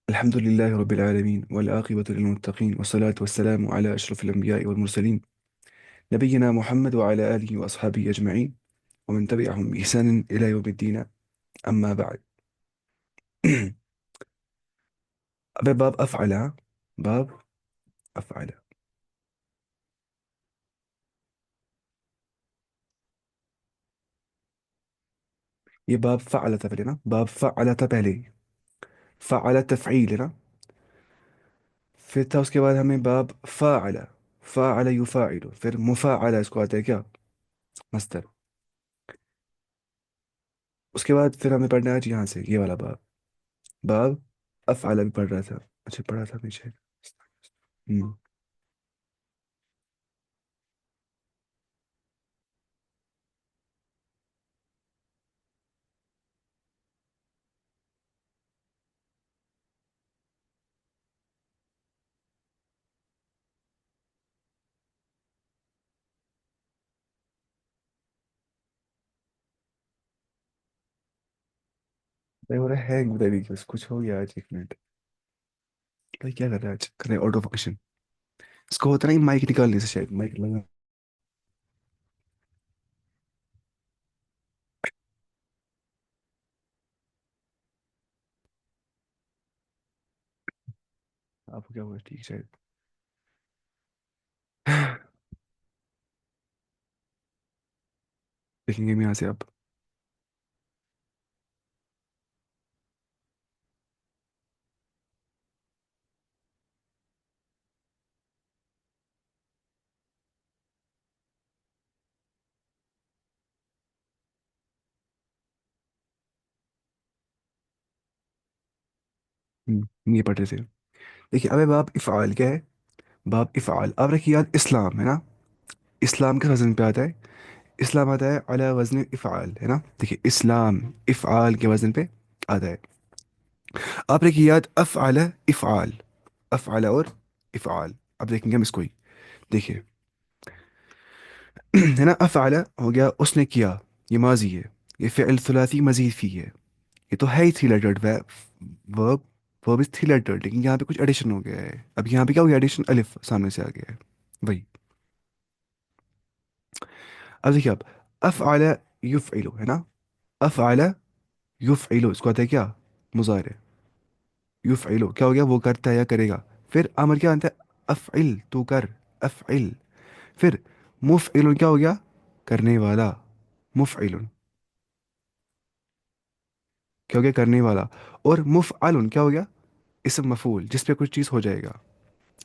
الحمد لله رب العالمين والعاقبة للمتقين والصلاة والسلام على أشرف الأنبياء والمرسلين نبينا محمد وعلى آله وأصحابه أجمعين ومن تبعهم بإحسان إلى يوم الدين. أما بعد. أبي باب أفعل، ها؟ باب أفعل. ये बाब फ़अल था पहले ना, बाब फ़अल था पहले, फ़अल तफ़ईल है ना, फिर था उसके बाद हमें बाब फ़अल, फ़अल युफ़ाइल, फिर मुफ़अल इसको आता है क्या, मस्तर। उसके बाद फिर हमें पढ़ना है आज यहाँ से ये वाला बाब, बाब अफ़अल भी पढ़ रहा था, अच्छा पढ़ा था पीछे। हम्म। भाई हो रहा है हैंग, बता नहीं बस कुछ हो गया आज, एक मिनट। भाई क्या कर रहा है आज, कर रहे ऑटो फंक्शन। इसको होता है ना माइक निकालने से, शायद माइक लगा। आपको क्या हुआ, ठीक शायद। देखेंगे हम यहाँ से आप। ये पढ़ रहे थे। देखिए अबे बाप इफ़ाल क्या है, बाप इफ़ाल आप रखिए याद, इस्लाम है ना, इस्लाम किस वजन पे आता है, इस्लाम आता है अला वजन इफ़ाल है ना। देखिए इस्लाम इफ़ाल के वजन पे आता है। आप रखिए याद अफ़अल इफ़ाल, अफ़अल और इफ़ाल। अब देखेंगे हम इसको ही। देखिए है ना, अफ़अल हो गया उसने किया, ये माजी है, ये फ़िल थुलाथी मजीद फी है, ये तो है ही three lettered verb, verb is three lettered, लेकिन यहाँ पे कुछ एडिशन हो गया है। अब यहाँ पे क्या हो गया, एडिशन, अलिफ सामने से आ गया है, वही। अब देखिए, अब अफ़अल युफ़इलु है ना, अफ़अल युफ़इलु इसको आता है क्या, मुज़ारे। युफ़इलु क्या हो गया, वो करता है या करेगा। फिर अमर क्या आता है, अफ़इल तू कर, अफ़इल। फिर मुफ़इलुन क्या हो गया, करने वाला, मुफ़इलुन क्या हो गया, करने वाला। और मुफ़अलुन क्या हो गया, इसम मफ़ूल, जिस पे कुछ चीज़ हो जाएगा,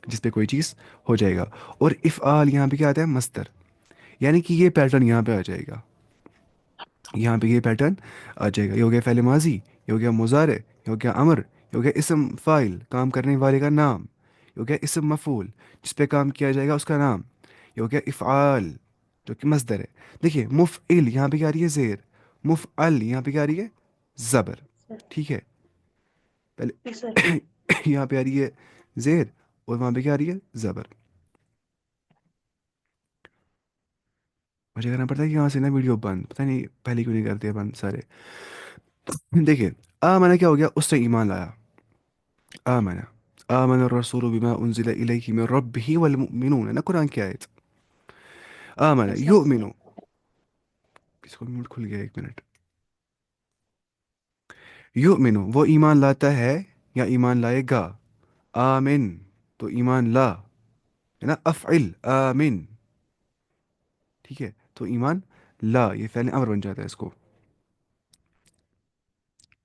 जिस पे कोई चीज़ हो जाएगा। और इफ़आल यहाँ पे क्या आता है, मस्तर, यानी कि ये पैटर्न यहाँ पे आ जाएगा, यहाँ पे ये पैटर्न आ जाएगा। ये हो गया फ़ैल माजी, ये हो गया मुज़ारे, ये हो गया अमर, ये हो गया इसम फ़ाइल, काम करने वाले का नाम, ये हो गया इसम मफ़ूल, जिस पे काम किया जाएगा उसका नाम, ये हो गया इफ़आल जो कि मस्दर है। देखिए मुफ़इल यहाँ पे क्या आ रही है, ज़ेर। मुफ़अल यहाँ पे क्या आ रही है, ज़बर। सर। ठीक है, जी सर। पहले यहाँ पे आ रही है ज़ेर, और वहाँ पे क्या आ रही है, ज़बर। मुझे करना पड़ता है कि यहाँ से ना वीडियो बंद, पता नहीं पहले क्यों नहीं करते बंद सारे। देखिए आमना क्या हो गया, उसने ईमान लाया, आमना, आमन रसूल बिमा उनजिला इलैहि मिन रब्बिही वल मुमिनून है ना, कुरान की आयत। आमना यस सर। युमिनु, इसको म्यूट खुल गया, एक मिनट। युमिनु वो ईमान लाता है या ईमान लाएगा, आमिन तो ईमान ला है ना, अफइल आमिन, ठीक है, तो ईमान ला ये फ़ैल अमर बन जाता है इसको।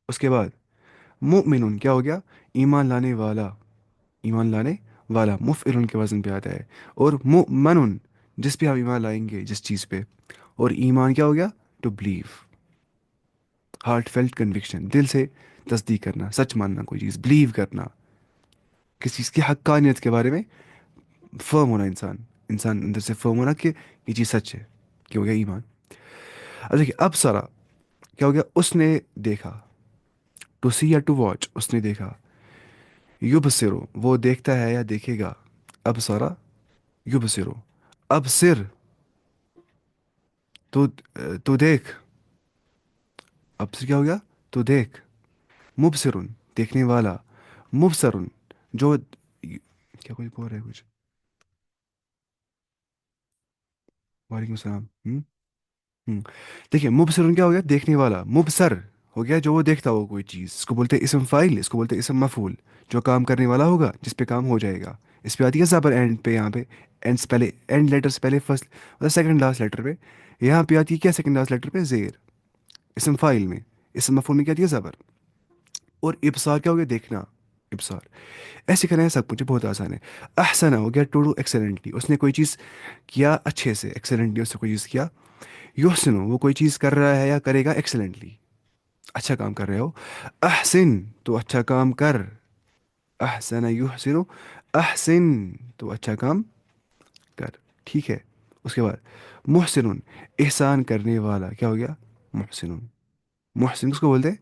उसके बाद मुमिनुन क्या हो गया, ईमान लाने वाला, ईमान लाने वाला मुफ़इलुन के वजन पे आता है। और मुमनुन जिस पे हम ईमान लाएंगे, जिस चीज़ पे। और ईमान क्या हो गया, to believe, heartfelt conviction, दिल से तस्दीक करना, सच मानना, कोई चीज़ बिलीव करना, किसी चीज़ की हक्कानियत के बारे में फर्म होना, इंसान, इंसान अंदर से फर्म होना कि ये चीज़ सच है, कि हो गया ईमान। अब देखिए अब सारा क्या हो गया, उसने देखा, टू सी या टू वॉच, उसने देखा। युबसिरो वो देखता है या देखेगा, अब सारा युबसिरो, अब सिर तो, तो देख, अब से क्या हो गया, तो देख। मुबसिरुन देखने वाला, मुबसरुन, जो क्या कोई बोल रहा है कुछ? वालेकुम सलाम। हम्म देखिए, मुबसरुन क्या हो गया? देखने वाला। मुबसर हो गया जो वो देखता हो कोई चीज़, इसको बोलते हैं इसम फाइल, इसको बोलते हैं इसम मफूल। जो काम करने वाला होगा, जिस पे काम हो जाएगा। इस पे आती है ज़बर एंड पे, यहाँ पे एंड से पहले, एंड लेटर से पहले फर्स्ट मतलब सेकंड लास्ट लेटर पे। यहाँ पे आती है क्या सेकंड लास्ट लेटर पे? ज़ेर। इसम फाइल में, इसम मफूल में क्या आती है? ज़बर। और इब्सार क्या हो गया? देखना। इब्सार। ऐसे करना है सब कुछ, बहुत आसान है। अहसना हो गया टू डू एक्सेलेंटली, उसने कोई चीज़ किया अच्छे से, एक्सेलेंटली उसने कोई चीज़ किया। युहसिनु, वो कोई चीज़ कर रहा है या करेगा एक्सेलेंटली, अच्छा काम कर रहे हो। अहसिन, तो अच्छा काम कर। अहसना युहसिनु, अहसिन, तो अच्छा काम कर। ठीक है। उसके बाद मुहसिनुन, एहसान करने वाला, क्या हो गया? मुहसिनुन। मुहसिन उसको बोलते हैं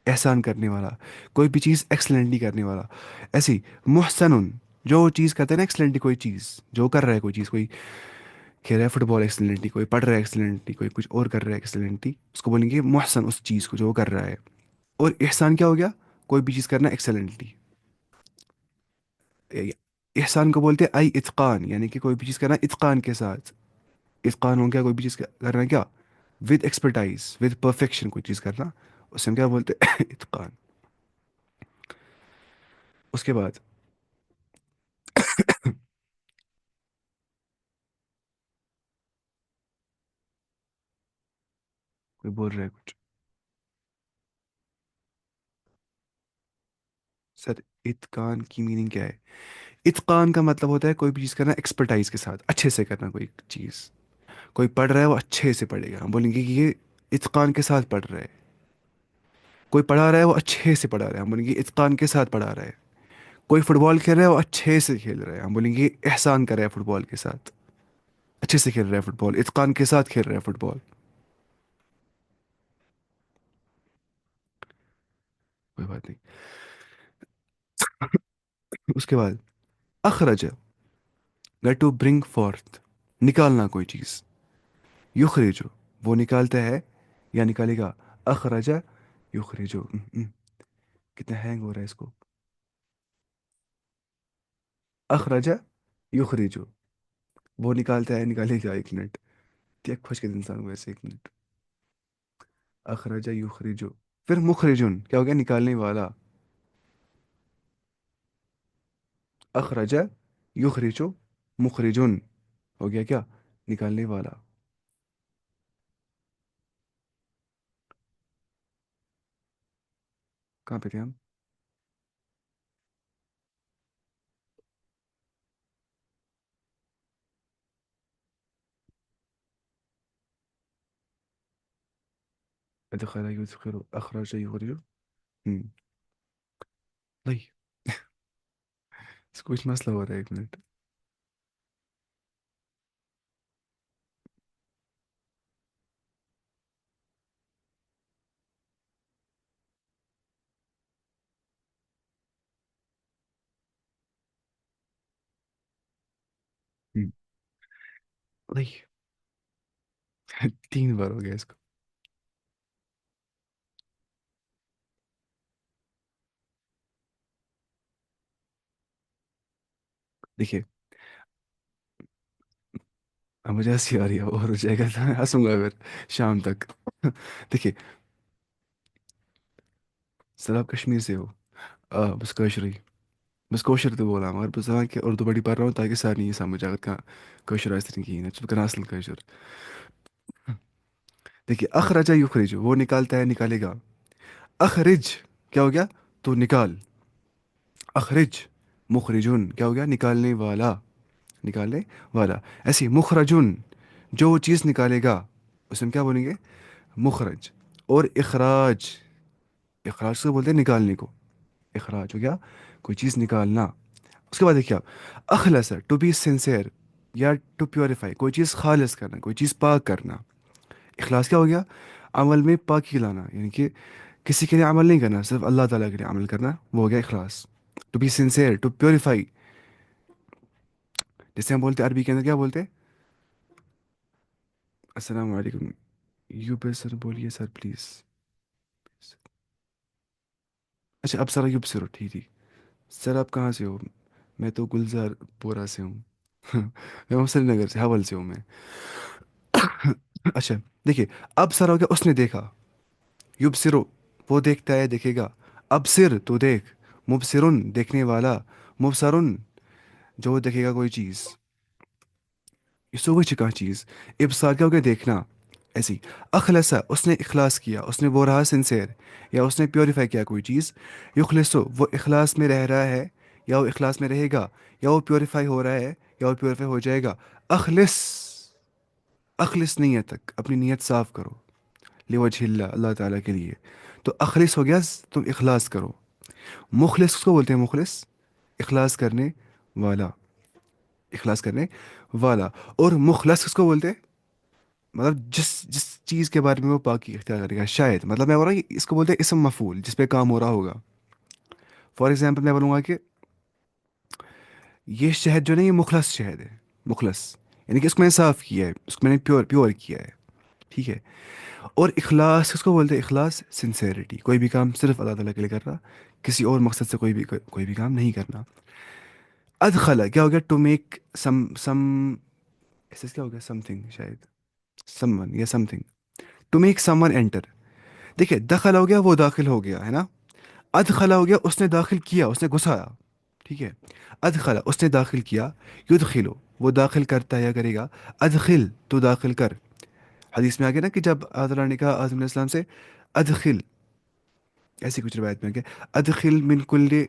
एहसान करने वाला, कोई भी चीज़ एक्सलेंटली करने वाला। ऐसी मुहसनुन, जो चीज़ करते हैं ना एक्सलेंटली, कोई चीज़ जो कर रहा है, कोई चीज़, कोई खेल रहा है फुटबॉल एक्सलेंटली, कोई पढ़ रहा है एक्सलेंटली, कोई कुछ और कर रहा है एक्सलेंटली, उसको बोलेंगे मुहसन, उस चीज़ को जो वो कर रहा है। और एहसान क्या हो गया? कोई भी चीज़ करना एक्सेलेंटली। एहसान को बोलते हैं आई इत्कान, यानी कि कोई भी चीज़ करना इत्कान के साथ। इत्कान हो गया कोई भी चीज़ करना क्या? विद एक्सपर्टाइज, विद परफेक्शन कोई चीज़ करना, उसे हम क्या बोलते हैं? इत्कान। उसके बाद कोई बोल रहा है कुछ? सर, इत्कान की मीनिंग क्या है? इत्कान का मतलब होता है कोई भी चीज़ करना एक्सपर्टाइज के साथ, अच्छे से करना कोई चीज़। कोई पढ़ रहा है, वो अच्छे से पढ़ेगा, हम बोलेंगे कि ये इत्कान के साथ पढ़ रहा है। कोई पढ़ा रहा है, वो अच्छे से पढ़ा रहा है, हम बोलेंगे इत्कान के साथ पढ़ा रहा है। कोई फुटबॉल खेल रहा है, वो अच्छे से खेल रहा है, हम बोलेंगे एहसान कर रहा है फुटबॉल के साथ। अच्छे से खेल रहा है फुटबॉल, इत्कान के साथ खेल रहा है फुटबॉल। कोई बात नहीं। उसके बाद अखरज, टू ब्रिंग फॉर्थ, निकालना कोई चीज़। युखरिजु, वो निकालता है या निकालेगा। अखरजा युखरिजु। कितना हैंग हो रहा है इसको। अखरजा युखरिजु, वो निकालता है, निकालेगा। एक मिनट, क्या खोज के इंसान को वैसे, एक मिनट। अखरजा युखरिजु, फिर मुखरिजुन क्या हो गया? निकालने वाला। अखरजा युखरिजु मुखरिजुन हो गया क्या? निकालने वाला। कहाँ पे थे हम? अदखला युदखिलु अखरजा युखरिजु। हम्म नहीं, इसको कुछ मसला हो रहा है, एक मिनट। हम्म, नहीं, 3 बार हो गया इसको। देखिए, अब मुझे हंसी आ रही है, और हो जाएगा तो मैं हंसूंगा फिर शाम तक। देखिए, सर आप कश्मीर से हो? बस कशरी, बस कोशर तो बोला मगर बस कि उर्दू बड़ी पढ़ रहा हूँ ताकि सार नहीं समझ आगत का कशर इस तरह की चुप कर असल कशर। देखिए, अखरजा युखरिज, वो निकालता है, निकालेगा। अखरिज क्या हो गया? तो निकाल। अखरिज मुखरिजुन क्या हो गया? निकालने वाला, निकालने वाला। ऐसे मुखरजुन, जो वो चीज़ निकालेगा, उसे हम क्या बोलेंगे? मुखरज। और इखराज, इखराज से बोलते हैं निकालने को। इखराज हो गया कोई चीज़ निकालना। उसके बाद देखिए आप, अखलस, टू बी सिंसेयर या टू प्योरीफाई, कोई चीज़ खालिस करना, कोई चीज़ पाक करना। इखलास क्या हो गया? अमल में पाकी लाना, यानी कि किसी के लिए अमल नहीं करना, सिर्फ अल्लाह ताला के लिए अमल करना, वो हो गया इखलास। To be sincere, to purify, जैसे हम बोलते हैं अरबी के अंदर क्या बोलते हैं? अस्सलाम वालेकुम। यू पे सर बोलिए सर प्लीज़। अच्छा, अब सर युब सर ठीक ठीक। सर आप कहाँ से हो? मैं तो गुलजार पोरा से हूँ। मैं हूँ श्रीनगर से, हवल से हूँ मैं। अच्छा, देखिए, अब सर हो गया उसने देखा। युबसिरो, वो देखता है देखेगा। अब सिर तो देख। मुबसिरुन देखने वाला। मुबसरुन जो देखेगा कोई चीज़। इससे वही चिका चीज़। इब्सार क्या हो गया देखना। ऐसी। अखलसा उसने इखलास किया, उसने वो रहा सिंसेर, या उसने प्योरीफाई किया कोई चीज़। युखलिसो वो इखलास में रह रहा है, या वो इखलास में रहेगा, या वो प्योरीफाई हो रहा है, या वो प्योरीफाई हो जाएगा। अखलिस, अखलिस नीयत तक अपनी नीयत साफ करो। लिवजहिल्ला अल्लाह ताला के लिए। तो अखलिस हो गया, तुम इखलास करो। मुखलिस को बोलते हैं, मुखलिस इखलास करने वाला, इखलास करने वाला। और मुखलस किसको बोलते हैं? मतलब जिस जिस चीज़ के बारे में वो पाकी इख्तियार करेगा, शायद मतलब मैं बोल रहा हूँ इसको बोलते हैं इसम मफूल, जिस पे काम हो रहा होगा। फॉर एग्जांपल मैं बोलूँगा कि ये शहद जो नहीं, ये मुखलस शहद है। मुखलस यानी कि इसको मैंने साफ़ किया है, इसको मैंने प्योर प्योर किया है। ठीक है। और इखलास किसको बोलते हैं? इखलास सिंसेरिटी, कोई भी काम सिर्फ अल्लाह ताला के लिए कर रहा, किसी और मकसद से कोई भी काम नहीं करना। अदखला क्या हो गया? टू मेक सम ऐसे क्या हो गया? समथिंग शायद, समवन या something. To make someone enter. देखिए, दखल हो गया वो दाखिल हो गया है ना। अदखला हो गया उसने दाखिल किया, उसने घुसाया। ठीक है। अदखला उसने दाखिल किया। युदखिलो वो दाखिल करता है या करेगा। अदखिल तो दाखिल कर। हदीस में आ गया ना कि जब आदरा ने कहा आदम अलैहिस्सलाम से, अदखिल, ऐसी कुछ रिवायत में आ गया, अदखिल मिन कुल्ली,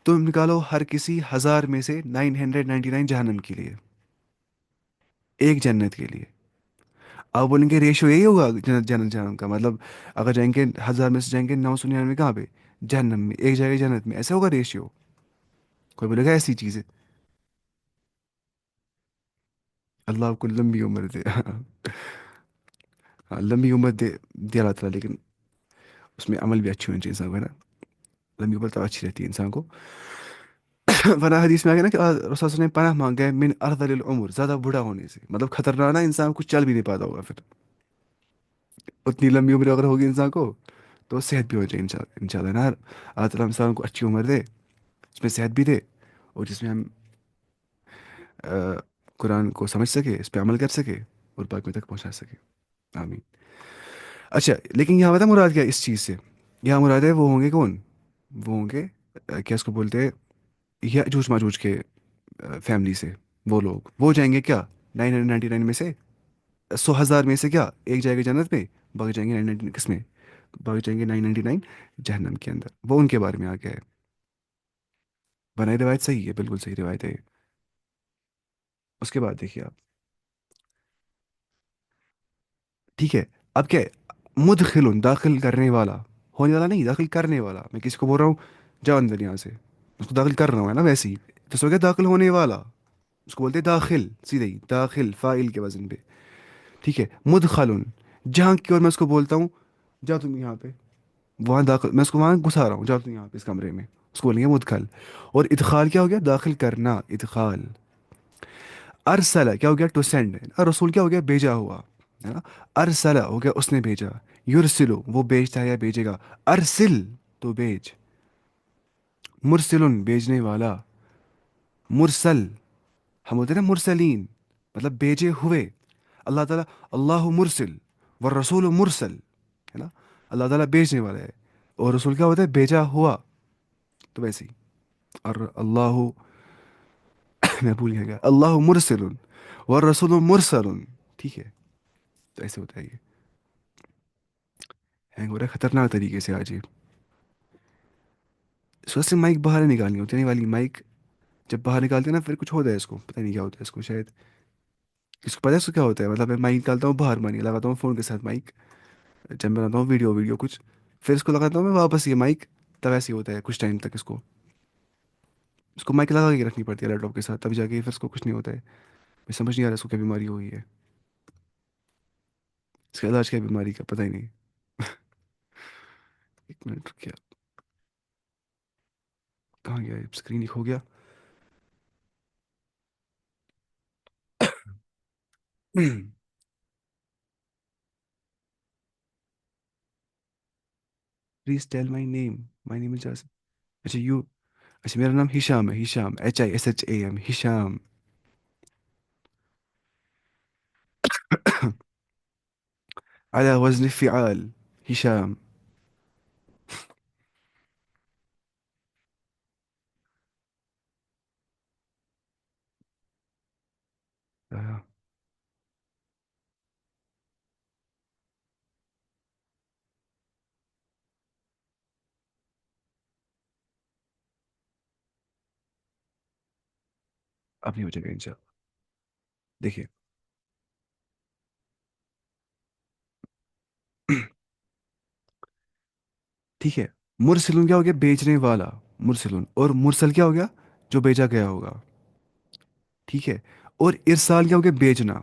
तुम निकालो हर किसी हजार में से 999 जहन्नम के लिए, एक जन्नत के लिए। आप बोलेंगे रेशियो यही होगा जन्नत जन्नत जहन्नम का मतलब? अगर जाएंगे हजार में से जाएंगे 999 कहाँ पे? जहन्नम में, एक जाएगा जन्नत में, ऐसा होगा रेशियो? कोई बोलेगा ऐसी चीज़ है। अल्लाह आपको लंबी उम्र दे। हाँ, लंबी उम्र दे दिया अल्लाह ताला, लेकिन उसमें अमल भी अच्छे होने चाहिए इंसान को, है ना। लंबी उम्र तो अच्छी रहती है इंसान को। वरना हदीस में आ गया ना कि रसूल सल्लल्लाहु अलैहि वसल्लम ने पनाह मांगा है मिन अरदलिल उम्र, ज़्यादा बूढ़ा होने से, मतलब खतरनाक ना, इंसान कुछ चल भी नहीं पाता होगा फिर। उतनी लंबी उम्र अगर होगी इंसान को, तो सेहत भी हो जाए इंशाल्लाह, इंशाल्लाह ना। अल्लाह ताला इंसान को अच्छी उम्र दे, उसमें सेहत भी दे, और जिसमें हम कुरान को समझ सके, इस पे अमल कर सके, और बाकी तक पहुंचा सके। आमीन। अच्छा, लेकिन यहाँ बता मुराद क्या है इस चीज़ से? यहाँ मुराद है वो होंगे कौन? वो होंगे क्या इसको बोलते हैं, याजूज माजूज के फैमिली से। वो लोग वो जाएंगे क्या 999 में से? 100,000 में से क्या एक जाएगा जन्नत में, बाकी जाएंगे 999 किस में? बाकी जाएंगे 999 जहन्नम के अंदर। वो उनके बारे में आ गया है। बनाई रिवायत सही है, बिल्कुल सही रिवायत है ये। उसके बाद देखिए आप। ठीक है। अब क्या है? मुदखिलुन दाखिल करने वाला, होने वाला नहीं, दाखिल करने वाला। मैं किसी को बोल रहा हूँ जाओ अंदर यहाँ से, उसको दाखिल कर रहा हूँ, है ना, वैसे ही। तो सो गया दाखिल होने वाला, उसको बोलते हैं दाखिल, सीधे ही दाखिल फाइल के वजन पे। ठीक है। मुदखलुन, जहाँ की ओर मैं उसको बोलता हूँ जाओ तुम यहाँ पे, वहाँ दाखिल, मैं उसको वहाँ घुसा रहा हूँ, जाओ तुम यहाँ पे इस कमरे में, उसको बोलेंगे मुदखल। और इदखाल क्या हो गया? दाखिल करना, इदखाल। अरसला क्या हो गया? To send. और रसूल क्या हो गया? भेजा हुआ, है ना। अरसला हो गया उसने भेजा। युरसिलो वो भेजता है या भेजेगा। अरसिल तो भेज। मुरसिलुन भेजने वाला। मुरसल, हम होते हैं ना मुरसलीन, मतलब भेजे हुए। अल्लाह ताला, अल्लाह मुरसिल व रसूल मुरसल, है ना। अल्लाह ताला भेजने वाला है, और रसूल क्या होता है? भेजा हुआ। तो वैसे ही। और अल्लाह मैं भूल गया, अल्लाह मुरसिलुन व रसूल मुरसलुन। ठीक है। तो ऐसे होता है ये। हैंग हो रहा है खतरनाक तरीके से आज ये। इसको से माइक बाहर नहीं निकालनी होती, नहीं वाली माइक। जब बाहर निकालते हैं ना फिर कुछ होता है इसको, पता नहीं क्या होता है इसको शायद। इसको पता है इसको क्या होता है? मतलब मैं माइक निकालता हूँ बाहर, मानी लगाता हूँ फ़ोन के साथ माइक, जब मैं बनाता हूँ वीडियो वीडियो कुछ, फिर इसको लगाता हूँ मैं वापस ये माइक, तब ऐसे ही होता है कुछ टाइम तक इसको। इसको माइक लगा के रखनी पड़ती है लैपटॉप के साथ, तब जाके फिर इसको कुछ नहीं होता है। मैं समझ नहीं आ रहा इसको क्या बीमारी हुई है। इसका इलाज क्या है बीमारी का, पता ही नहीं। एक मिनट क्या, कहाँ गया स्क्रीन ही खो गया। Please tell my name. My name is, अच्छा यू, अच्छा मेरा नाम हिशाम है, हिशाम, HISHAM, हिशाम। على وزن فعال، هشام. آه، अब नहीं हो जाएगा इंशाल्लाह। देखिए। ठीक है। मुरसलून क्या हो गया? बेचने वाला। मुरसलून। और मुरसल क्या हो गया? जो बेचा गया होगा। ठीक है। और इरसाल क्या हो गया? बेचना।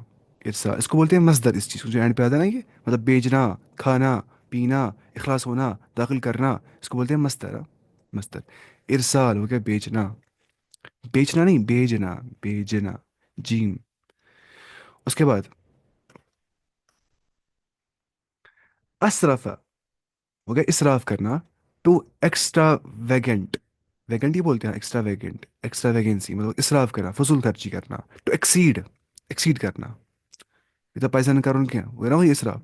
इरसाल इसको बोलते हैं मस्दर, इस चीज़ को जो एंड पे आता है ना, ये मतलब बेचना, खाना, पीना, इखलास होना, दाखिल करना, इसको बोलते हैं मस्दर, हाँ? मस्दर। इरसाल हो गया बेचना। बेचना नहीं, भेजना। भेजना। जीम। उसके बाद असरफा हो गया इसराफ करना। To extra वेगेंट। वेगेंट ही बोलते हैं, एक्स्ट्रा वेगेंट, एक्स्ट्रा वेगेंसी मतलब इसराफ करना, फजूल खर्ची करना। To exceed. एक्सीड करना। ये तो पैसा निकाल क्या वो ना, वही इसराफ।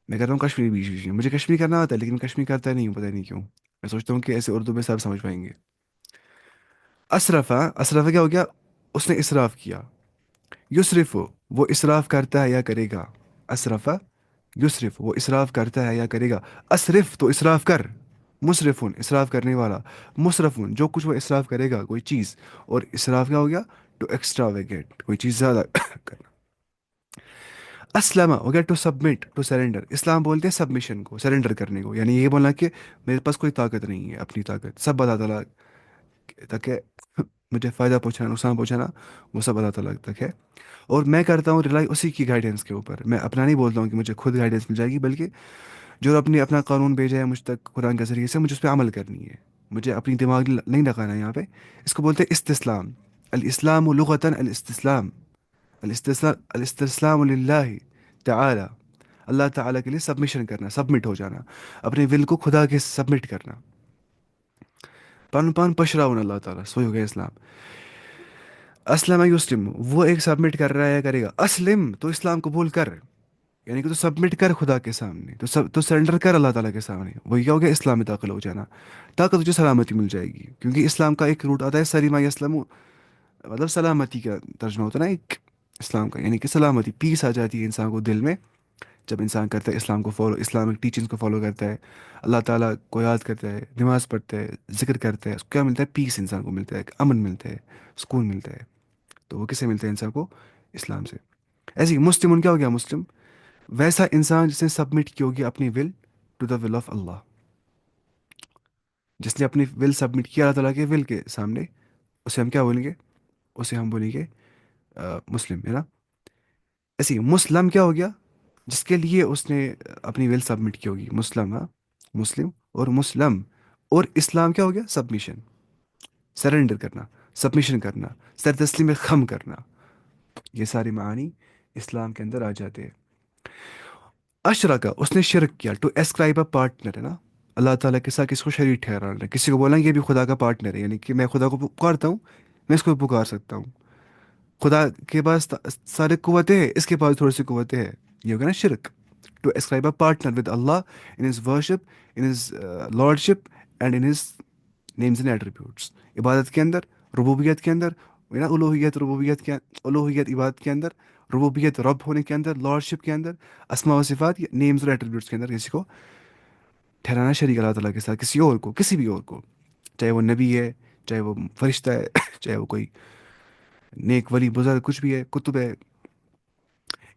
मैं कहता हूँ कश्मीरी बीच बीच में, मुझे कश्मीरी करना आता है लेकिन कश्मीरी करता नहीं हूँ, पता नहीं क्यों। मैं सोचता हूँ कि ऐसे उर्दू में सब समझ पाएंगे। असरफा। असरफा क्या हो गया? उसने इसराफ किया। युसरिफ, वो इसराफ करता है या करेगा। असरफा। युसरिफ, वो इसराफ करता है या करेगा। असरिफ, तो इसराफ कर। मुसरिफुन, इसराफ करने वाला। मुसरफुन, जो कुछ वो इसराफ करेगा, कोई चीज़। और इसराफ क्या हो गया? टू एक्स्ट्रावेगेंट, कोई चीज़ ज़्यादा करना। असलमा हो गया टू सबमिट, टू सरेंडर। इस्लाम बोलते हैं सबमिशन को, सरेंडर करने को, यानी ये बोलना कि मेरे पास कोई ताकत नहीं है, अपनी ताकत सब अल्लाह ताला तक है। मुझे फ़ायदा पहुंचाना, नुकसान पहुंचाना, वो सब अल्लाह ताला तक है। और मैं करता हूँ रिलाई उसी की गाइडेंस के ऊपर। मैं अपना नहीं बोलता हूँ कि मुझे खुद गाइडेंस मिल जाएगी, बल्कि जो अपने अपना कानून भेजा है मुझ तक कुरान के ज़रिए से, मुझे उस पर अमल करनी है। मुझे अपनी दिमाग नहीं लगाना है यहाँ पे। इसको बोलते हैं इस्तिस्लाम। अल इस्लाम लुगतन अल इस्तिस्लाम। अल इस्तिस्लाम, अल इस्तिस्लाम लिल्लाहि तआला। अल्लाह ताला के लिए सबमिशन करना, सबमिट हो जाना, अपने विल को खुदा के सबमिट करना। पान पान पशराउन अल्लाह ताला, सोई हो गया इस्लाम। असलम युस्लिम, वो एक सबमिट कर रहा है या करेगा। असलिम, तो इस्लाम कबूल कर, यानी कि तो सबमिट कर खुदा के सामने, तो सब तो सरेंडर कर अल्लाह ताला के सामने। वही क्या हो गया? इस्लाम में दाखिल हो जाना। ताकि तुझे सलामती मिल जाएगी, क्योंकि इस्लाम का एक रूट आता है सलीमा यसलमु, मतलब सलामती का तर्जमा होता है ना एक, इस्लाम का यानी कि सलामती, पीस आ जाती है इंसान को दिल में, जब इंसान करता है इस्लाम को फॉलो, इस्लामिक टीचिंग्स को फॉलो करता है, अल्लाह ताला को याद करता है, नमाज पढ़ता है, जिक्र करता है, उसको क्या मिलता है? पीस इंसान को मिलता है, अमन मिलता है, सुकून मिलता है। तो वो किससे मिलता है इंसान को? इस्लाम से। ऐसे ही मुस्लिम क्या हो गया? मुस्लिम वैसा इंसान जिसने सबमिट की होगी अपनी will to the will of Allah. जिसने अपनी विल सबमिट किया अल्लाह ताला के विल के सामने, उसे हम क्या बोलेंगे? उसे हम बोलेंगे मुस्लिम, है ना? ऐसे ही मुस्लिम क्या हो गया? जिसके लिए उसने अपनी विल सबमिट की होगी, मुस्लिम, हाँ। मुस्लिम और मुस्लिम। और इस्लाम क्या हो गया? सबमिशन, सरेंडर करना, सबमिशन करना, सर तस्लीम खम करना। ये सारे मानी इस्लाम के अंदर आ जाते हैं। अशरा का, उसने शिरक किया। टू एस्क्राइब अ पार्टनर, है ना? अल्लाह ताला के साथ किसको शरीक ठहराना, किसी को बोला ये भी खुदा का पार्टनर है, यानी कि मैं खुदा को पुकारता हूँ, मैं इसको भी पुकार सकता हूँ। खुदा के पास सारी कुव्वतें हैं, इसके पास थोड़ी सी कुव्वतें हैं। ये होगा ना शिरक। To ascribe a partner with Allah in his worship, in his lordship, and in his names and attributes. इबादत के अंदर, रुबूबियत के अंदर, है ना? उलूहियत, रुबूबियत के, उलूहियत इबादत के अंदर, रुबूबियत रब होने के अंदर, लॉर्डशिप के अंदर, अस्मा व सिफात, नेम्स और एट्रीब्यूट्स के अंदर किसी को ठहराना शरीक अल्लाह ताला के साथ, किसी और को, किसी भी और को, चाहे वो नबी है, चाहे वो फरिश्ता है, चाहे वो कोई नेक वली बुजुर्ग कुछ भी है, कुतुब है।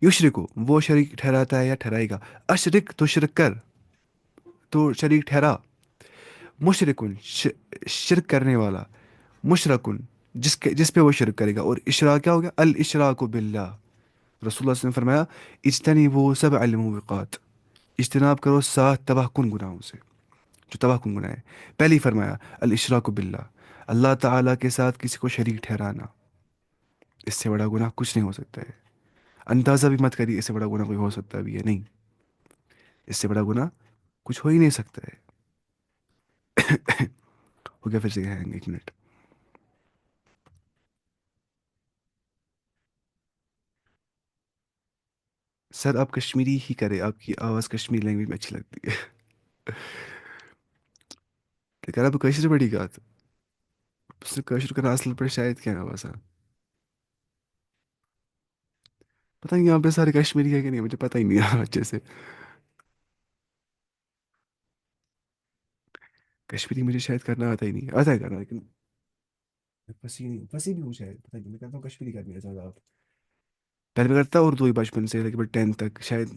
युशरिको, वो शरीक ठहराता है या ठहराएगा। अशरिक, तो शिरक कर, तो शरीक ठहरा। मुशरिकुन, शिरक करने वाला। मुशरकुन, जिस पे वो शिरक करेगा। और इशरा क्या हो गया? अल इशराक बिल्लाह। रसूलुल्लाह सल्लल्लाहु अलैहि वसल्लम ने फरमाया, इज्तनी वो सब अलमुबिकात, इज्तनाब करो 7 तबाहकुन गुनाहों से, जो तबाहकुन गुनाह है। पहले ही फरमाया अल इशराक बिल्लाह, अल्लाह ताला के साथ किसी को शरीक ठहराना। इससे बड़ा गुनाह कुछ नहीं हो सकता है। अंदाज़ा भी मत करिए इससे बड़ा गुनाह कोई हो सकता भी है, नहीं। इससे बड़ा गुनाह कुछ हो ही नहीं सकता है। हो गया फिर से हैंग, 1 मिनट। सर आप कश्मीरी ही करें, आपकी आवाज़ कश्मीरी लैंग्वेज में अच्छी लगती है। लेकिन आप कैसे बड़ी बात, उसने कैसे करना असल पर शायद क्या नाम है। पता नहीं यहाँ पे सारे कश्मीरी है कि नहीं, मुझे पता ही नहीं यार अच्छे से। कश्मीरी मुझे शायद करना आता ही नहीं, आता है करना लेकिन फंसी भी हूँ शायद, पता नहीं, मैं कहता हूँ कश्मीरी करनी ज़्यादा आप। पहले मैं करता उर्दू ही बचपन से लेकिन 10th तक शायद,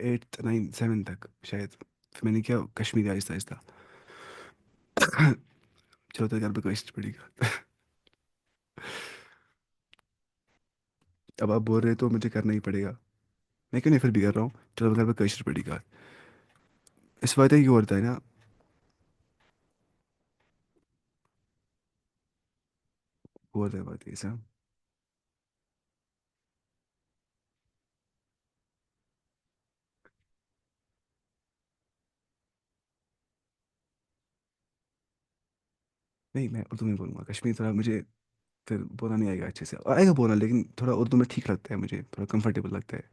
8th 9th 7th तक शायद, फिर मैंने किया कश्मीरी आहिस्ता आहिस्ता। चलो तो घर पे कोशिश पड़ेगा। अब आप बोल रहे हो तो मुझे करना ही पड़ेगा, मैं क्यों नहीं फिर भी कर रहा हूँ। चलो घर पे कोशिश पड़ेगा। इस बात ये होता है ना। वो होता है बात ये सब। नहीं मैं उर्दू में बोलूँगा, कश्मीरी थोड़ा मुझे फिर बोलना नहीं आएगा अच्छे से, आएगा बोलना लेकिन थोड़ा उर्दू में ठीक लगता है, मुझे थोड़ा कंफर्टेबल लगता है।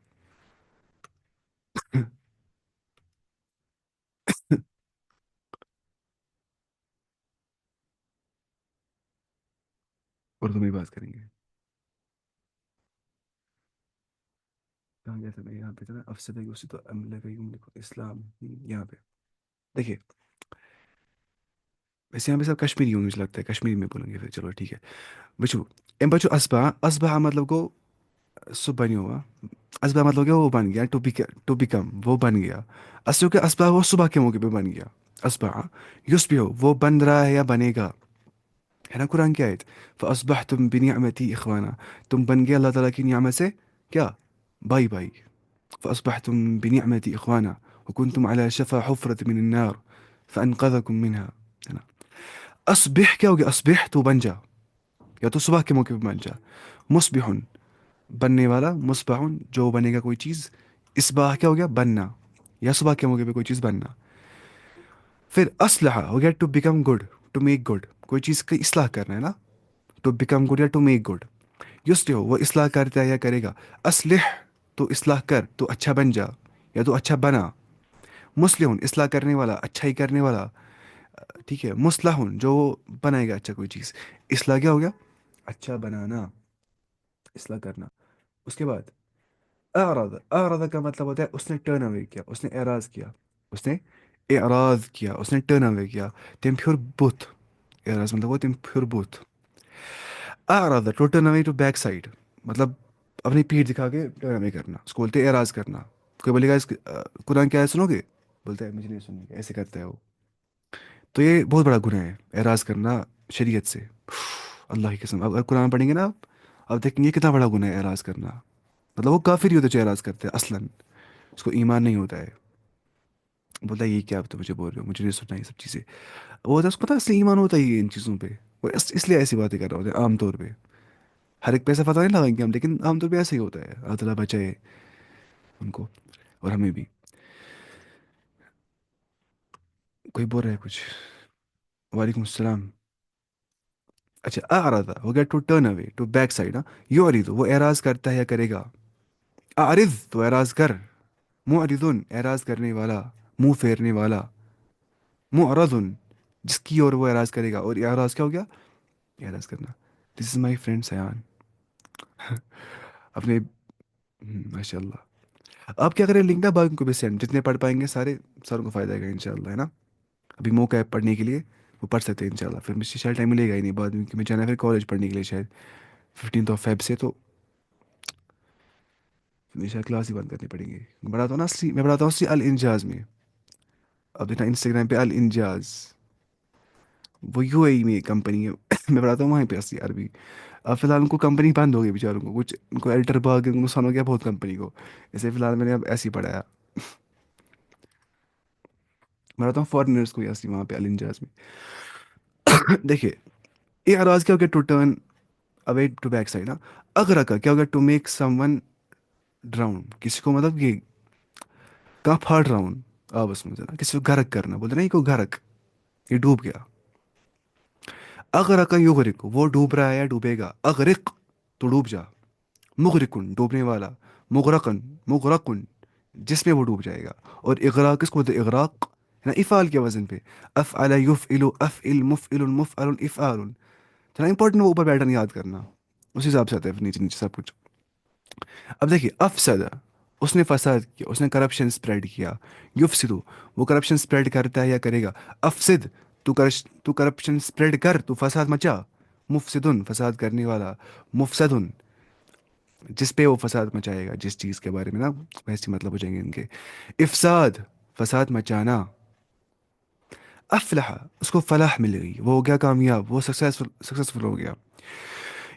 उर्दू में ही बात करेंगे। कहाँ गया था मैं, यहाँ पे था ना, अफसर उसी तो अमला कयूम लिखो इस्लाम, यहाँ पे देखिए। वैसे यहाँ पे सब कश्मीरी हूँ, मुझे लगता है कश्मीरी में बोलेंगे फिर, चलो ठीक है। बचो एम बचो असबा, असबा मतलब को सो बनी हुआ। असबा मतलब क्या, वो बन गया, टू बिकम वो बन गया। असो के असबा वो सुबह के मौके पे बन गया। असबा युस भी हो वो बन रहा है या बनेगा, है ना कुरान की आयत। फअस्बहतुम बिनिअमती इखवाना, तुम बन गए अल्लाह ताला की नियामत से क्या, भाई भाई। فأصبحتم بنعمة إخوانا وكنتم على شفا حفرة من النار فأنقذكم منها، है ना। أصبح क्या हो गया, أصبح तो बन जा, या तो सुबह के मौके पे बन जा। मुस्बिहुन बनने वाला, मुस्बहुन जो बनेगा कोई चीज़। इसबाह क्या हो गया, बनना, या सुबह के मौके पे कोई चीज़ बनना। फिर असलहा हो गया to become good, to make good, कोई चीज़ की इसलाह करना है ना, टू बिकम गुड या टू मेक गुड। युस्लिह वो इसलाह करता है या करेगा। असलिह तो इसलाह कर, तो अच्छा बन जा, या तो अच्छा बना। मुस्लिहुन इसलाह करने वाला, अच्छा ही करने वाला, ठीक है। मुस्लाहुन जो बनाएगा अच्छा कोई चीज़। इसलाह क्या हो गया, अच्छा बनाना, इसलाह करना। उसके बाद आरादा, आरादा का मतलब होता है उसने टर्न अवे किया, उसने एराज किया, उसने एराज किया, उसने टर्न अवे किया। तेम फ्योर बुत, एराज मतलब वो तेम फ्योर बुत। आरादा to turn away to back side, मतलब अपनी पीठ दिखा के टर्न अवे करना, उसको बोलते हैं एराज करना। कोई बोलेगा कुरान क्या है सुनोगे, बोलता है मुझे नहीं सुनने, ऐसे करता है वो। तो ये बहुत बड़ा गुनाह है एराज करना शरीयत से। अल्लाह की कसम, अब अगर कुरान पढ़ेंगे ना आप, अब देखेंगे कितना बड़ा गुनाह है एराज करना। मतलब वो काफिर ही होते जो एराज करते हैं असलन, उसको ईमान नहीं होता है। बोलता है ये क्या आप तो मुझे बोल रहे हो, मुझे नहीं सुनना ये सब चीज़ें। वो होता है उसको पता है असली ईमान होता है ये इन चीज़ों पे। वो इसलिए ऐसी बातें कर रहा होता है आमतौर पे। हर एक पैसा पता नहीं लगाएंगे हम, लेकिन आमतौर पे ऐसे ही होता है, अल्लाह ताला बचाए उनको और हमें भी। कोई बोल रहा है कुछ। वालेकुम अस्सलाम। अच्छा आरादा हो गया to turn away, to back side. हाँ यूरिद वो एराज करता है या करेगा। आरिद तो एराज कर। मुअरिदुन एराज करने वाला, मुंह फेरने वाला। मुअरदुन जिसकी और वो एराज करेगा, और एराज क्या हो गया, एराज करना। दिस इज माई फ्रेंड सयान। अपने माशाल्लाह। आप क्या करें, लिंक ना बाकी को भी सेंड, जितने पढ़ पाएंगे सारे, सारों को फायदा आएगा इंशाल्लाह, है ना। अभी मौका है पढ़ने के लिए, वो पढ़ सकते हैं इंशाल्लाह, फिर मुझे शायद टाइम मिलेगा ही नहीं बाद में, क्योंकि मैं जाना है फिर कॉलेज पढ़ने के लिए शायद 15 फेब से, तो मुझे शायद क्लास ही बंद करनी पड़ेगी। मैं पढ़ाता हूँ ना असली, मैं पढ़ाता हूँ असली अल इंजाज में। अब देखना इंस्टाग्राम पे अल इंजाज, वो यूएई में कंपनी है। मैं पढ़ाता हूँ वहीं पे असली अरबी। अब फिलहाल उनको कंपनी बंद हो गई बेचारों को, कुछ उनको एडिटर भाग गए, उनको नुकसान हो गया बहुत कंपनी को। ऐसे फिलहाल मैंने अब ऐसे ही पढ़ाया। मैं पढ़ाता हूँ फॉरेनर्स को ही असली वहाँ पे अल इंजाज में। देखिए ये आवाज क्या हो गया, to turn away to back side ना। अगर का क्या हो गया, टू मेक समवन ड्राउन, किसी को मतलब ये कहाँ फाड़ ड्राउन, आपस में ना किसी को गर्क करना, बोलते ना ये को गर्क, ये डूब गया। अगरक युगरिक, वो डूब रहा है या डूबेगा, अगरिक तो डूब जा, मुगरिकुन डूबने वाला, मुगरकन मुगरकुन जिसमें वो डूब जाएगा। और इगराक किसको बोलते हैं, इगराक है ना, इफ़ाल के वजन पे। अफ़अल युफ़इलु अफ़इल मुफ़इलुन मुफ़अलुन इफ़आलुन। थोड़ा इंपॉर्टेंट, वो ऊपर पैटर्न याद करना, उसी हिसाब से आता है फिर नीचे नीचे सब कुछ। अब देखिए, अफसद, उसने फसाद किया, उसने करप्शन स्प्रेड किया। युफसिदु, वो करप्शन स्प्रेड करता है या करेगा। अफसिद, तू करप्शन स्प्रेड कर, तू फसाद मचा। मुफसिदुन, फसाद करने वाला। मुफसदुन, जिस पे वो फसाद मचाएगा, जिस चीज़ के बारे में ना, वैसे मतलब हो जाएंगे इनके। इफसाद, फसाद मचाना। अफलह, उसको फलाह मिल गई, वो हो गया कामयाब, वो सक्सेसफुल सक्सेसफुल हो गया।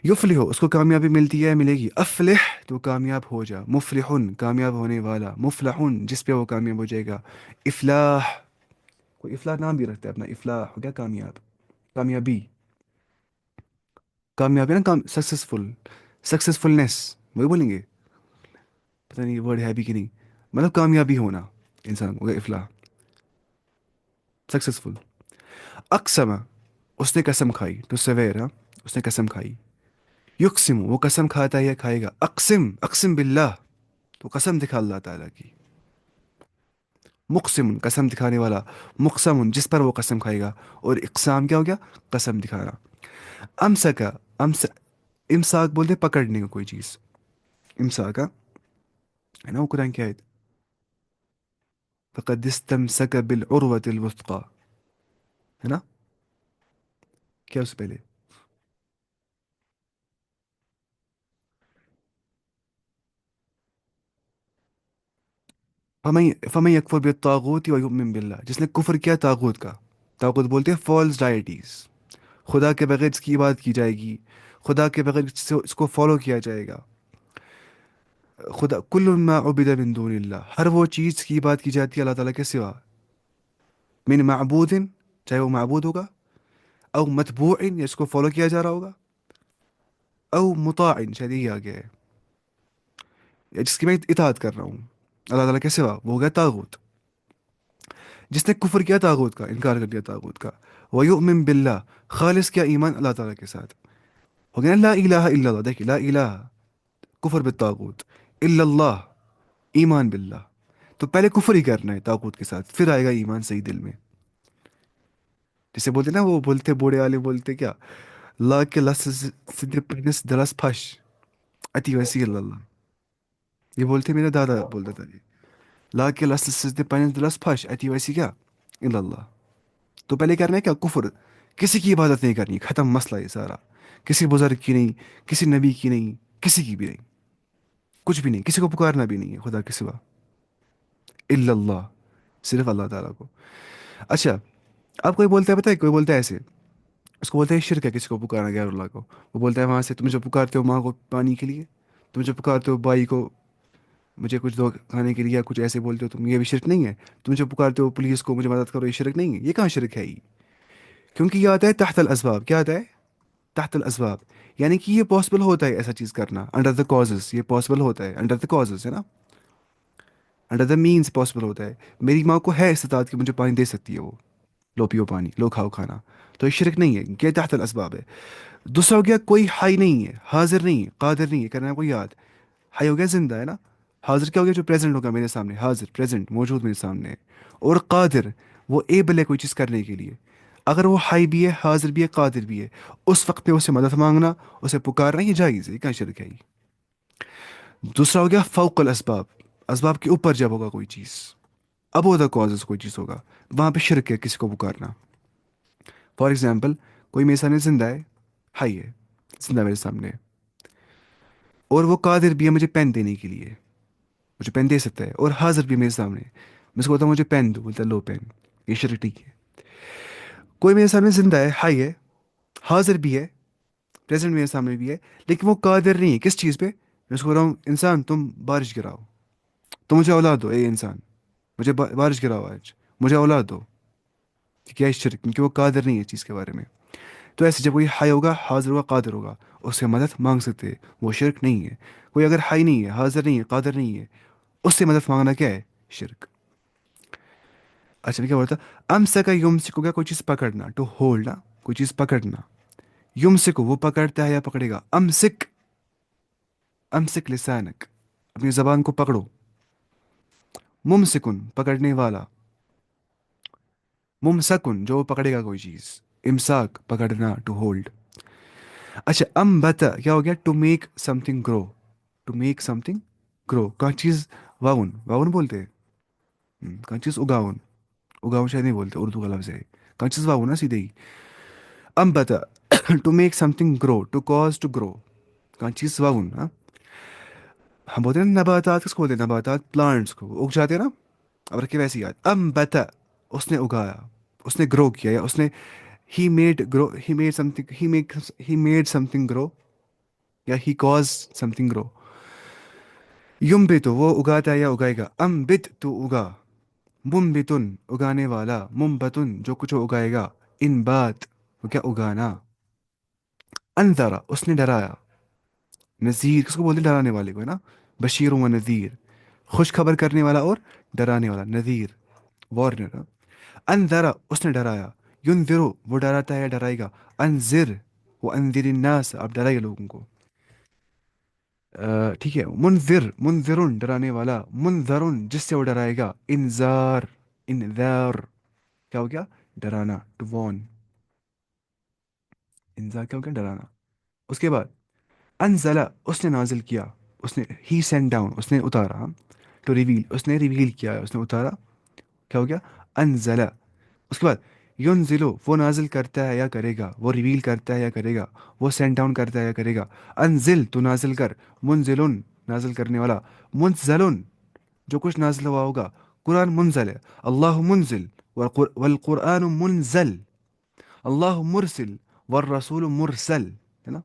युफलिह, उसको कामयाबी मिलती है, मिलेगी। अफलिह, तो कामयाब हो जा। मुफलिहुन, कामयाब होने वाला। मुफलहुन, जिस पे वो कामयाब हो जाएगा। इफलाह, कोई इफलाह नाम भी रखता है अपना, इफलाह हो गया कामयाब, कामयाबी। कामयाबी ना, काम सक्सेसफुल, सक्सेसफुलनेस, वही बोलेंगे, पता नहीं वर्ड है भी कि नहीं, मतलब कामयाबी होना, इंसान हो गया इफलाह, सक्सेसफुल। अक्सम, उसने कसम खाई, तो सवेर, हाँ, उसने कसम खाई। युक्सिम, वो कसम खाता है या खाएगा। अक्सिम, अक्सिम बिल्लाह, तो कसम दिखा अल्लाह ताला की। मुक़सिम, कसम दिखाने वाला। मुक़सम, जिस पर वो कसम खाएगा। और इक़साम क्या हो गया, कसम दिखाना। अमसका, अम्स इमसाक बोलते हैं पकड़ने को कोई चीज़, इमसाका, है ना, वो कुरान की आयत। फ़क़द इस्तमसक बिलउरवतिल वुस्क़ा, है ना, क्या उससे पहले। फमन यकफुर बित्तागूत व युमिन बिल्लाह, जिसने कुफर किया तागूत का। तागूत बोलते हैं फॉल्स डाइटीज, खुदा के बगैर इसकी इबादत की जाएगी, खुदा के बगैर इसको फॉलो किया जाएगा। खुदा कुल्लु मा उबिदा मिन दूनिल्लाह, हर वो चीज़ की बात की जाती है अल्लाह ताला के सिवा। मिन माबूदिन, चाहे वो माबूद होगा। औ मतबूइन, या इसको फॉलो किया जा रहा होगा। औ मुताइन, शायद यही आ गया है, या जिसकी मैं इताअत कर रहा हूँ अल्लाह ताला के सिवा, वो हो गया तागूत। जिसने कुफर किया तागूत का, इनकार कर दिया तागूत का। वयुमिन बिल्लाह, खालिस किया ईमान अल्लाह ताला के साथ। हो गया ना, ला इलाहा इल्लल्लाह, देखिए, ला इलाहा, कुफर बित्तागूत, इल्लल्लाह, ईमान बिल्लाह। तो पहले कुफर ही करना है तागूत के साथ, फिर आएगा ईमान सही दिल में। जैसे बोलते ना, वो बोलते बूढ़े वाले बोलते क्या, ला के लस सिद्धि पिनिस दलस फश, अति वसी अल्लाह। ये बोलते मेरा दादा बोलता था ये, ला के लस सिद्धि पिनिस दलस फश, अति वसी क्या, इल्लल्लाह। तो पहले करना है क्या, कुफर, किसी की इबादत नहीं करनी, खत्म मसला ये सारा। किसी बुजुर्ग की नहीं, किसी नबी की नहीं, किसी की भी नहीं, कुछ भी नहीं, किसी को पुकारना भी नहीं है खुदा के सिवा, इल्लल्लाह, सिर्फ अल्लाह ताला को। अच्छा, अब कोई बोलता है, पता है, कोई बोलता है ऐसे, उसको बोलते हैं शिरक है किसी को पुकारना गैर अल्लाह को। वो बोलता है वहां से, तुम जो पुकारते हो माँ को पानी के लिए, तुम जो पुकारते हो भाई को मुझे कुछ दो खाने के लिए, या कुछ ऐसे बोलते हो तुम, ये भी शिरक नहीं है। तुम जो पुकारते हो पुलिस को मुझे मदद करो, ये शिरक नहीं है, ये कहाँ शिरक है ये। क्योंकि ये आता है तहत अल असबाब, क्या आता है, तहत अल असबाब, यानी कि ये पॉसिबल होता है ऐसा चीज़ करना, अंडर द कॉजेस, ये पॉसिबल होता है अंडर द कॉजेस, है ना, अंडर द मीन्स पॉसिबल होता है। मेरी माँ को है इस्तात कि मुझे पानी दे सकती है वो, लो पियो पानी, लो खाओ खाना, तो ये शिरक नहीं है, ये तहत अल असबाब है। दूसरा हो गया, कोई हाई नहीं है, हाजिर नहीं है, कादिर नहीं है, करना है कोई याद। हाई हो गया जिंदा, है ना। हाजिर क्या हो गया, जो प्रेजेंट होगा मेरे सामने, हाजिर प्रेजेंट मौजूद मेरे सामने है। और कादिर, वो एबल है कोई चीज़ करने के लिए। अगर वो हाई भी है, हाजिर भी है, कादिर भी है, उस वक्त पे उसे मदद मांगना, उसे पुकारना, ये जायज़ है, ये क्या शिरक है ये। दूसरा हो गया फौकल असबाब, असबाब के ऊपर जब होगा कोई चीज़, अब होता कॉजेज कोई चीज़ होगा, वहाँ पे शिरक है किसी को पुकारना। फॉर एग्जाम्पल, कोई मेरे सामने जिंदा है, हाई है, जिंदा मेरे सामने है, और वो कादिर भी है मुझे पेन देने के लिए, मुझे पेन दे सकता है, और हाजिर भी मेरे सामने है। मैं उसको बोलता हूँ मुझे पेन दो, बोलता है लो पेन, ये शर्ट ठीक है। कोई मेरे सामने जिंदा है, हाई है, हाजिर भी है, प्रेजेंट मेरे सामने भी है, लेकिन वो कादिर नहीं है किस चीज़ पे। मैं उसको बोल रहा हूँ इंसान तुम बारिश गिराओ, तो मुझे औलाद दो, ए इंसान, मुझे बारिश गिराओ आज, मुझे औलाद दो। कि क्या है शिरक, क्योंकि वो कादिर नहीं है इस चीज़ के बारे में। तो ऐसे जब कोई हाई होगा, हाजिर होगा, कादिर होगा, उससे मदद मांग सकते हैं, वो शिरक नहीं है। कोई अगर हाई नहीं है, हाजिर नहीं है, कादिर नहीं है, उससे मदद मांगना क्या है, शिरक। अच्छा, मैं क्या बोलता, अमसा का युम को क्या, कोई चीज़ पकड़ना, टू होल्ड ना, कोई चीज़ पकड़ना। युमसिक वो पकड़ता है या पकड़ेगा, अमसिक, अमसिक लिसानक, अपनी जबान को पकड़ो। मुमसिकुन पकड़ने वाला, मुमसकुन जो पकड़ेगा कोई चीज, इमसाक पकड़ना, टू होल्ड। अच्छा, अम्बता क्या हो गया, to make something grow, to make something grow, कौन चीज, वाउन, वाउन बोलते हैं, कौन चीज उगाउन, उगाउन शायद नहीं बोलते, उर्दू का लफ्ज है, कौन चीज वाउन ना सीधे ही। अम्बता to make something grow, to cause to grow, कौन चीज वाउन, हाँ। हम बोलते हैं ना नबातात, किसको बोलते हैं नबातात, प्लांट्स को उग जाते हैं ना। अब रखिए वैसे याद, अम्बता उसने उगाया, उसने ग्रो किया, या उसने, he made grow, he made something grow, या he caused something grow। युम्बितु वो उगाता है या उगाएगा, अम्बित तू उगा, मुम्बितुन उगाने वाला, मुम्बतुन जो कुछ उगाएगा, इन बात वो क्या उगाना। अंदरा उसने डराया, नजीर किसको बोलते हैं, डराने वाले को है ना, बशीर व नजीर, खुश खबर करने वाला और डराने वाला, नजीर, वार्नर। अंदरा उसने डराया, युनदिरु वो डराता है या डराएगा, अनजिर वो अंदिर नास आप डराइए लोगों को। ठीक है, मुनजिर, मुनजिरुन डराने वाला, मुनजरुन जिससे वो डराएगा, इंजार, इंजार क्या हो गया, डराना, टू वॉर्न, इंजार क्या हो गया, डराना। उसके बाद अनजला उसने नाजिल किया, उसने, ही सेंड डाउन उसने उतारा, टू रिवील उसने रिवील किया, उसने उतारा, क्या हो गया, अनजला। उसके बाद युनजिलो वो नाजिल करता है या करेगा, वो रिवील करता है या करेगा, वो सेंड डाउन करता है या करेगा, अनजिल तू नाजिल कर, मुनजिलुन नाजिल करने वाला, मुनजलुन जो कुछ नाजिल हुआ होगा, कुरान मुनजल है, अल्लाह मुनजिल, वल कुरान मुनजल, अल्लाह मुरसिल, वर रसूल मुरसल, है ना।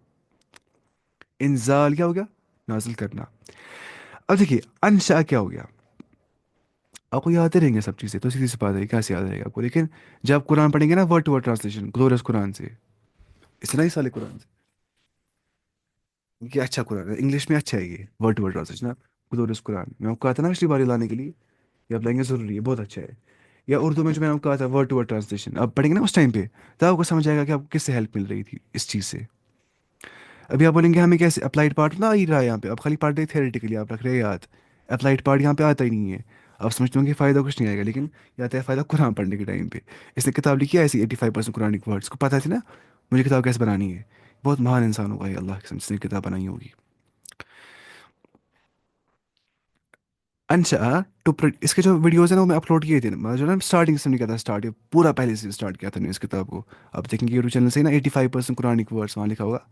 इंजाल क्या हो गया, नाजिल करना। अब देखिए अनशा क्या हो गया, आपको याद ही रहेंगे सब चीज़ें, तो सीधी सी बात है, कैसे याद रहेगा आपको, लेकिन जब आप कुरान पढ़ेंगे ना word to word translation glorious Quran से, इतना ही साले कुरान से, ये अच्छा कुरान है, इंग्लिश में अच्छा है ये वर्ड टू वर्ड ट्रांसलेशन, आप ग्लोरियस कुरान, मैं आपको कहा था ना पिछली बार लाने के लिए, ये आप लाएंगे ज़रूरी है, बहुत अच्छा है। या उर्दू में जो मैंने आपको कहा था वर्ड टू वर्ड ट्रांसलेशन, आप पढ़ेंगे ना उस टाइम पे, तब आपको समझ आएगा कि आपको किससे हेल्प मिल रही थी इस चीज़ से। अभी आप बोलेंगे हमें कैसे, अप्लाइड पार्ट ना आ ही रहा है यहाँ पे, आप खाली पढ़ रहे थियोरेटिकली, आप रख रहे हैं याद, अप्लाइड पार्ट यहाँ पे आता ही नहीं है। आप समझते होंगे फ़ायदा कुछ नहीं आएगा, लेकिन ये आता है फ़ायदा कुरान पढ़ने के टाइम पे। इसने किताब लिखी है ऐसी 85% कुरानिक वर्ड्स को पता थी ना, मुझे किताब कैसे बनानी है, बहुत महान इंसान होगा ये अल्लाह के जिसने किताब बनाई होगी। अच्छा, टू, इसके जो वीडियोस है ना वो मैं अपलोड किए थे, मैं जो ना स्टार्टिंग से नहीं किया था स्टार्ट, ये पूरा पहले से स्टार्ट किया था मैंने इस किताब को। आप देखेंगे यूट्यूब चैनल से ना 85% कुरानिक वर्ड्स वहाँ लिखा होगा,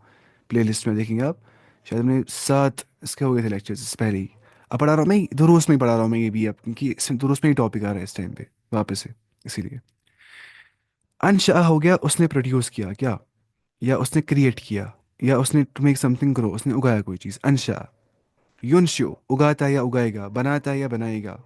प्ले लिस्ट में देखेंगे आप। शायद मैंने 7 इसके हो गए थे लेक्चर्स इससे पहले ही। अब पढ़ा रहा हूँ मैं, दुरूस में ही पढ़ा रहा हूँ मैं ये भी अब, क्योंकि दुरूस में ही टॉपिक आ रहा है इस टाइम पे वापस से, इसीलिए। अनशा हो गया उसने प्रोड्यूस किया क्या, या उसने क्रिएट किया, या उसने टू मेक समथिंग ग्रो उसने उगाया कोई चीज़, अनशा। युनशु उगाता है या उगाएगा, बनाता है या बनाएगा,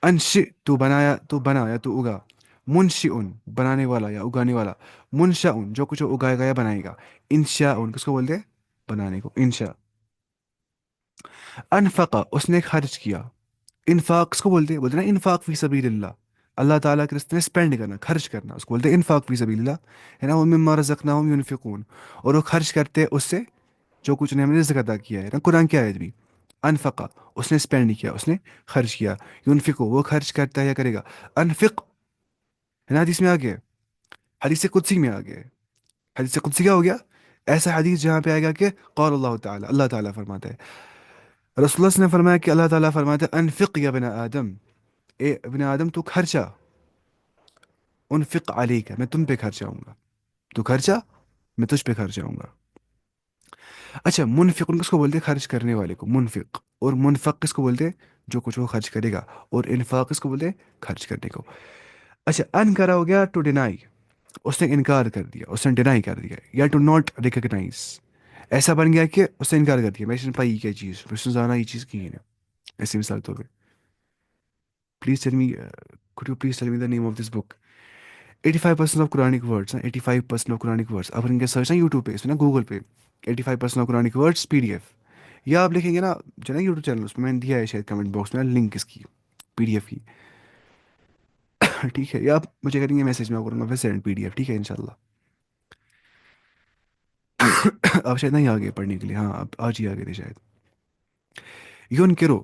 अनशि तू बनाया, तू बना या तू उगा, मुनशिउन बनाने वाला या उगाने वाला, मुनशाउन जो कुछ उगाएगा या बनाएगा, इंशाउन किसको बोलते हैं, बनाने को, इंशा। अनफका उसने खर्च किया, इन्फाक किसको बोलते हैं, बोलते हैं ना इन्फाक फी सबीलिल्लाह, अल्लाह ताला के रास्ते में स्पेंड करना, खर्च करना, उसको बोलते हैं इन्फाक फी सबीलिल्लाह, है ना, वो मिम्मा रज़क़नाहुम युनफिकून, और वो खर्च करते हैं उससे जो कुछ ने हमने रिज़्क़ अता किया है ना, कुरान की आयत भी। अनफका उसने स्पेंड किया, उसने खर्च किया, युनफिकू वो खर्च करता है या करेगा, अनफिक है ना, हदीस में आ गया, हदीस कुदसी में आ गया, हदीस कुदसी क्या हो गया, ऐसा हदीस जहाँ पे आएगा कि क़ाल अल्लाह ताला, अल्लाह ताला फरमाता है, रसूलुल्लाह ने फरमाया कि अल्लाह ताला फरमाता है, अनफिक या बिन आदम, ए बिन आदम तू खर्चा, उनफिक अलैक मैं तुम पे खर्चाऊंगा, तू खर्चा मैं तुझ पे खर्चाऊंगा। अच्छा, मुनफिक किसको बोलते हैं, खर्च करने वाले को मुनफिक, और मुनफक किसको बोलते हैं, जो कुछ वो खर्च करेगा, और इन्फाक किसको बोलते हैं, खर्च करने को। अच्छा, अन करा हो गया टू डिनाई, उसने इनकार कर दिया, उसने डिनाई कर दिया, या टू नॉट रिकग्नाइज, ऐसा बन गया कि उसने इनकार कर दिया, मैं पाई क्या चीज़, मैं जाना ये चीज़ की है, ऐसी मिसाल तौर पे। Please tell me, could you please tell me the name of this book. 85% of Quranic words, 85% of Quranic words, आप इनके सर्च ना यूट्यूब पे, इसमें ना गूगल पे, 85% ऑफ कुरानिक वर्ड्स PDF, या आप लिखेंगे ना जो ना यूट्यूब चैनल, उसमें मैंने दिया है शायद कमेंट बॉक्स में लिंक इसकी, PDF की। ठीक है, या आप मुझे करेंगे मैसेज में, करूँगा फिर सेंड PDF, ठीक है इंशाल्लाह। آپ شاید نہیں آگے پڑھنے کے لیے، ہاں اب آج ہی آگے تھے شاید. یون کرو،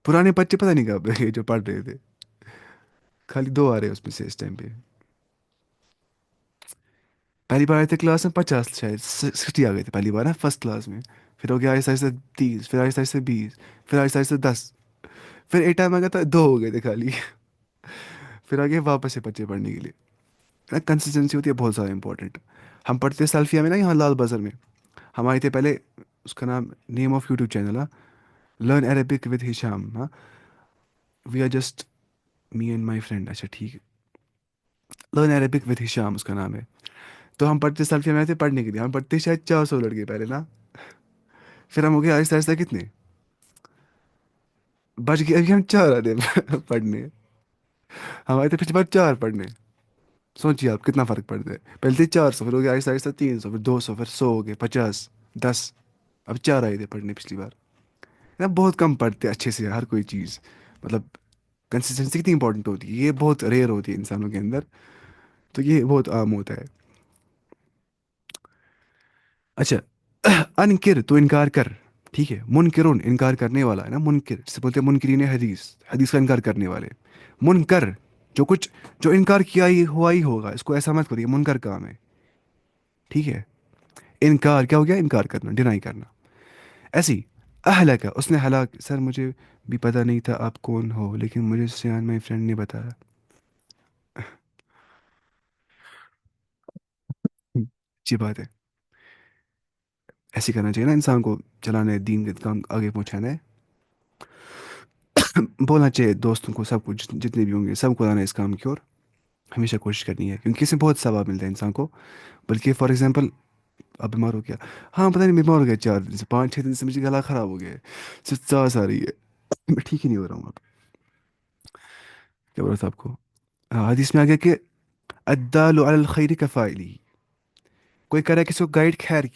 پرانے بچے پتہ نہیں کب یہ جو پڑھ رہے تھے، خالی دو آ رہے اس میں سے اس ٹائم پہ. پہلی بار آئے تھے کلاس میں 50 شاید 60 آ گئے تھے پہلی بار نا فرسٹ کلاس میں. پھر ہو گیا آہستہ آہستہ 30، پھر آہستہ آہستہ 20، پھر آہستہ آہستہ 10. پھر ایک ٹائم آ گیا تھا دو ہو گئے تھے خالی. پھر آگے واپس سے بچے پڑھنے کے لیے. کنسسٹنسی ہوتی ہے بہت زیادہ امپورٹنٹ. ہم پڑھتے سیلفیا میں نا یہاں لال بازار میں. ہم آئے تھے پہلے، اس کا نام نیم آف یوٹیوب چینل ہے لرن عربک ود ہشام. ہاں we are just me and my friend, اچھا ٹھیک ہے. لرن عربک ود ہشام اس کا نام ہے. تو ہم پڑھتے سیلفیا میں آئے تھے پڑھنے کے لیے. ہم پڑھتے شاید 400 لڑکے پہلے نا. پھر ہم ہو گئے آہستہ آہستہ کتنے بچ گئے. ابھی ہم 4 آتے ہیں پڑھنے. ہم آئے تھے پچھلی بار 4 پڑھنے. سوچیے آپ کتنا فرق پڑتا ہے. پہلے تھے 400، پھر ہو گیا آہستہ آہستہ 300، پھر 200، پھر 100 ہو گئے، 50، 10. اب 4 آئے تھے پڑھنے پچھلی بار. نا بہت کم پڑھتے اچھے سے ہر کوئی چیز. مطلب کنسسٹنسی کتنی امپورٹنٹ ہوتی ہے، یہ بہت ریئر ہوتی ہے انسانوں کے اندر. تو یہ بہت عام ہوتا ہے. اچھا انکر تو انکار کر. ٹھیک ہے. منکرون انکار کرنے والا ہے نا. منکر جسے بولتے ہیں منکرین حدیث، حدیث کا انکار کرنے والے. منکر جو کچھ جو انکار کیا ہی ہوا ہی ہوگا، اس کو ایسا مت کریے، منکر کام ہے. ٹھیک ہے. انکار کیا ہو گیا؟ انکار کرنا، ڈینائی کرنا. ایسی اہل کا اس نے ہلاک. سر مجھے بھی پتہ نہیں تھا آپ کون ہو، لیکن مجھے سیان مائی فرینڈ نے بتایا. اچھی بات ہے. ایسے کرنا چاہیے نا انسان کو، چلانا ہے دین کا کام آگے پہنچانا ہے. بولنا چاہیے دوستوں کو، سب کچھ جتنے بھی ہوں گے سب کو لانا ہے اس کام کی اور ہمیشہ کوشش کرنی ہے، کیونکہ اس میں بہت ثواب ملتا ہے انسان کو. بلکہ فار ایگزامپل اب بیمار ہو گیا. ہاں پتہ نہیں بیمار ہو گیا 4 دن سے، 5 6 دن سے مجھے گلا خراب ہو گیا ہے، صرف سانس آ رہی ہے. میں ٹھیک ہی نہیں ہو رہا ہوں اب. کیا بولا تھا آپ کو؟ ہاں حدیث میں آ گیا کہ الدال علی الخیر کفاعلی، کوئی کرے کسی کو گائیڈ خیر کی